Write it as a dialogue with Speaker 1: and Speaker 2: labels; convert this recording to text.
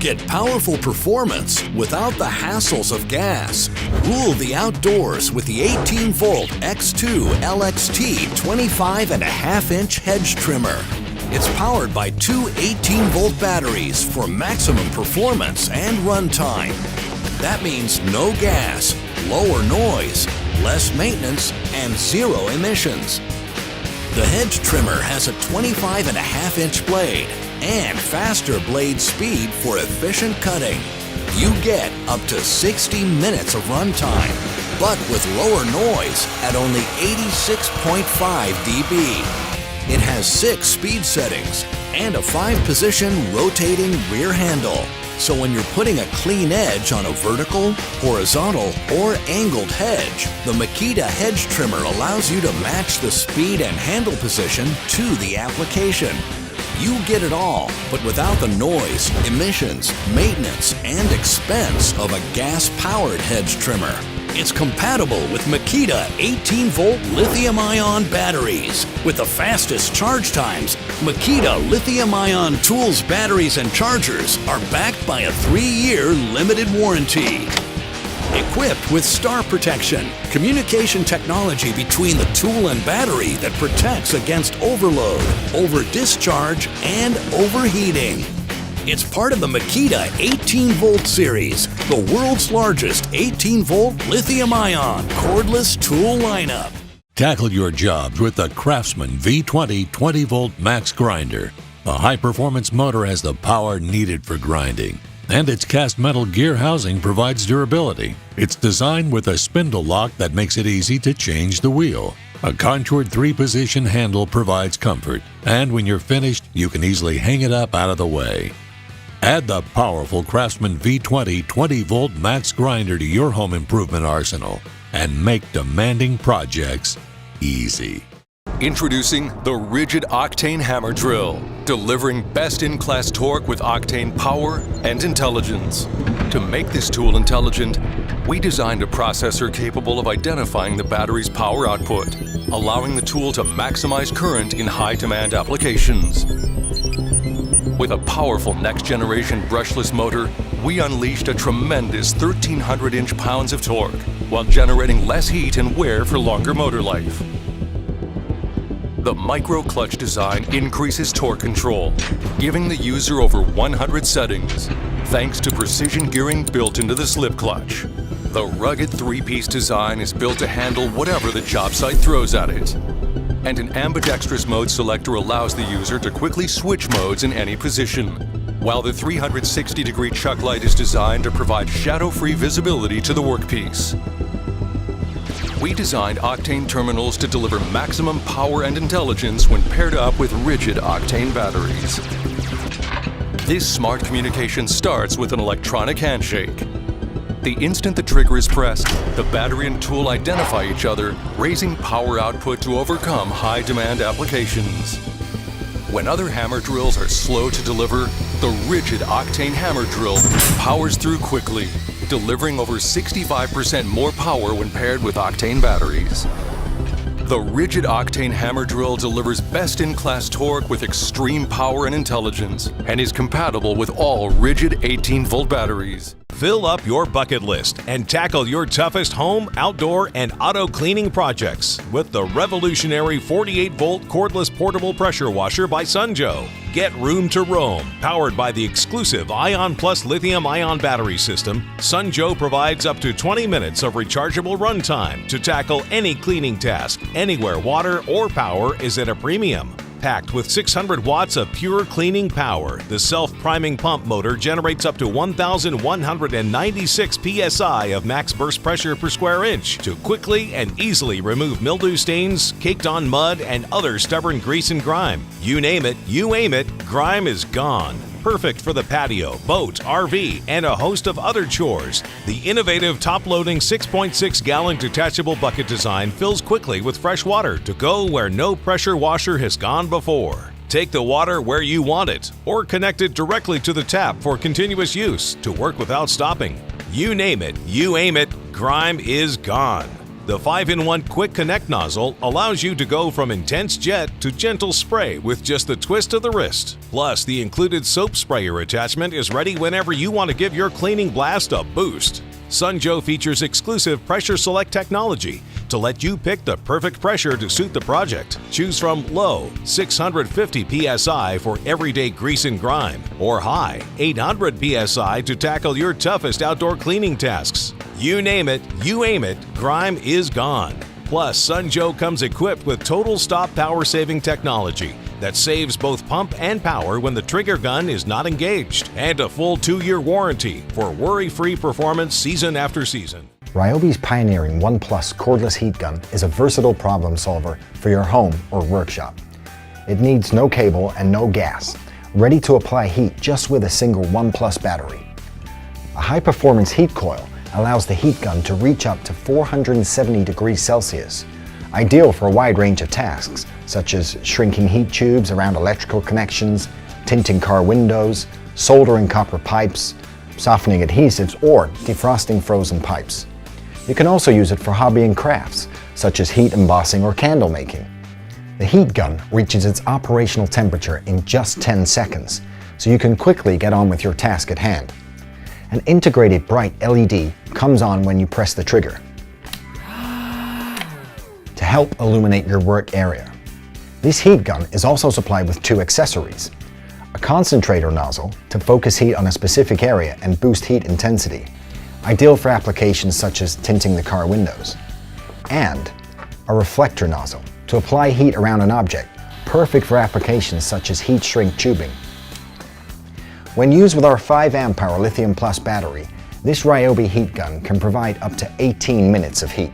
Speaker 1: Get powerful performance without the hassles of gas. Rule the outdoors with the 18-volt X2 LXT 25.5-inch hedge trimmer. It's powered by two 18-volt batteries for maximum performance and runtime. That means no gas, lower noise, less maintenance, and zero emissions. The hedge trimmer has a 25.5-inch blade and faster blade speed for efficient cutting. You get up to 60 minutes of runtime, but with lower noise at only 86.5 dB. It has 6 speed settings and a 5-position rotating rear handle. So when you're putting a clean edge on a vertical, horizontal, or angled hedge, the Makita hedge trimmer allows you to match the speed and handle position to the application. You get it all, but without the noise, emissions, maintenance, and expense of a gas-powered hedge trimmer. It's compatible with Makita 18-volt lithium-ion batteries. With the fastest charge times, Makita lithium-ion tools, batteries, and chargers are backed by a 3-year limited warranty. Equipped with star protection, communication technology between the tool and battery that protects against overload, over-discharge, and overheating. It's part of the Makita 18-volt series, the world's largest 18-volt lithium-ion cordless tool lineup.
Speaker 2: Tackle your jobs with the Craftsman V20 20-volt max grinder. A high-performance motor has the power needed for grinding, and its cast metal gear housing provides durability. It's designed with a spindle lock that makes it easy to change the wheel. A contoured 3-position handle provides comfort, and when you're finished, you can easily hang it up out of the way. Add the powerful Craftsman V20 20-volt max grinder to your home improvement arsenal and make demanding projects easy.
Speaker 3: Introducing the RIDGID Octane hammer drill, delivering best-in-class torque with Octane power and intelligence. To make this tool intelligent, we designed a processor capable of identifying the battery's power output, allowing the tool to maximize current in high-demand applications. With a powerful next-generation brushless motor, we unleashed a tremendous 1,300 inch-pounds of torque while generating less heat and wear for longer motor life. The micro-clutch design increases torque control, giving the user over 100 settings, thanks to precision gearing built into the slip clutch. The rugged 3-piece design is built to handle whatever the job site throws at it. And an ambidextrous mode selector allows the user to quickly switch modes in any position, while the 360-degree chuck light is designed to provide shadow-free visibility to the workpiece. We designed Octane terminals to deliver maximum power and intelligence when paired up with RIDGID Octane batteries. This smart communication starts with an electronic handshake. The instant the trigger is pressed, the battery and tool identify each other, raising power output to overcome high-demand applications. When other hammer drills are slow to deliver, the RIDGID Octane hammer drill powers through quickly, delivering over 65% more power when paired with Octane batteries. The RIDGID Octane hammer drill delivers best-in-class torque with extreme power and intelligence, and is compatible with all RIDGID 18-volt batteries.
Speaker 4: Fill up your bucket list and tackle your toughest home, outdoor, and auto cleaning projects with the revolutionary 48-volt cordless portable pressure washer by Sunjo. Get room to roam. Powered by the exclusive Ion Plus lithium-ion battery system, Sunjo provides up to 20 minutes of rechargeable runtime to tackle any cleaning task, anywhere water or power is at a premium. Packed with 600 watts of pure cleaning power, the self-priming pump motor generates up to 1,196 psi of max burst pressure per square inch to quickly and easily remove mildew stains, caked-on mud, and other stubborn grease and grime. You name it, you aim it, grime is gone. Perfect for the patio, boat, RV, and a host of other chores. The innovative top-loading 6.6-gallon detachable bucket design fills quickly with fresh water to go where no pressure washer has gone before. Take the water where you want it, or connect it directly to the tap for continuous use to work without stopping. You name it, you aim it, grime is gone. The 5-in-1 Quick Connect nozzle allows you to go from intense jet to gentle spray with just the twist of the wrist. Plus, the included soap sprayer attachment is ready whenever you want to give your cleaning blast a boost. Sunjo features exclusive pressure select technology to let you pick the perfect pressure to suit the project. Choose from low, 650 psi for everyday grease and grime, or high, 800 psi to tackle your toughest outdoor cleaning tasks. You name it, you aim it, grime is gone. Plus, Sunjo comes equipped with total stop power-saving technology that saves both pump and power when the trigger gun is not engaged, and a full 2-year warranty for worry-free performance season after season.
Speaker 5: Ryobi's pioneering ONE+ cordless heat gun is a versatile problem solver for your home or workshop. It needs no cable and no gas, ready to apply heat just with a single ONE+ battery. A high-performance heat coil allows the heat gun to reach up to 470 degrees Celsius, ideal for a wide range of tasks, such as shrinking heat tubes around electrical connections, tinting car windows, soldering copper pipes, softening adhesives, or defrosting frozen pipes. You can also use it for hobby and crafts, such as heat embossing or candle making. The heat gun reaches its operational temperature in just 10 seconds, so you can quickly get on with your task at hand. An integrated bright LED comes on when you press the trigger to help illuminate your work area. This heat gun is also supplied with 2 accessories: a concentrator nozzle to focus heat on a specific area and boost heat intensity, ideal for applications such as tinting the car windows, and a reflector nozzle to apply heat around an object, perfect for applications such as heat shrink tubing. When used with our 5 amp hour lithium plus battery, this Ryobi heat gun can provide up to 18 minutes of heat.